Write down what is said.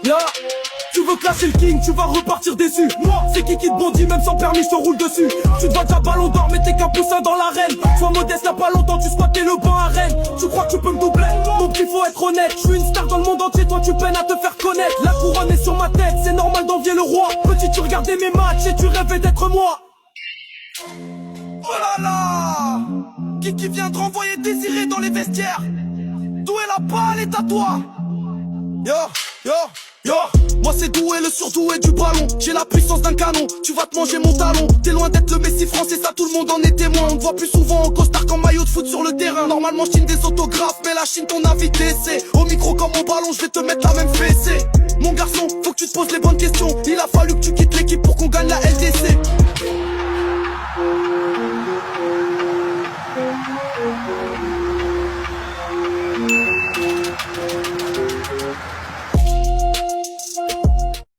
Ya, tu veux clasher le king, tu vas repartir déçu. Moi, c'est qui te bondit, même sans permis, je te roule dessus. Tu te vas déjà ballon d'or, mais t'es qu'un poussin dans l'arène. Sois modeste, y'a pas longtemps, tu squattais le banc à Rennes. Tu crois que tu peux me doubler? Mon petit, faut être honnête. Je suis une star dans le monde entier, toi tu peines à te faire connaître. La couronne est sur ma tête, c'est normal d'envier le roi. Petit, tu regardais mes matchs et tu rêvais d'être moi. Oh là là, qui vient de renvoyer Désiré dans les vestiaires? D'où est la balle est à toi? Yo, yo, yo. Moi c'est doué, le surdoué du ballon. J'ai la puissance d'un canon, tu vas te manger mon talon. T'es loin d'être le Messi français, ça tout le monde en est témoin. On te voit plus souvent en costard qu'en maillot de foot sur le terrain. Normalement je signe des autographes, mais la Chine t'en a vite laissé. Au micro comme mon ballon, je vais te mettre la même fessée. Mon garçon, faut que tu te poses les bonnes questions. Il a fallu que tu quittes l'équipe pour qu'on gagne la LDC.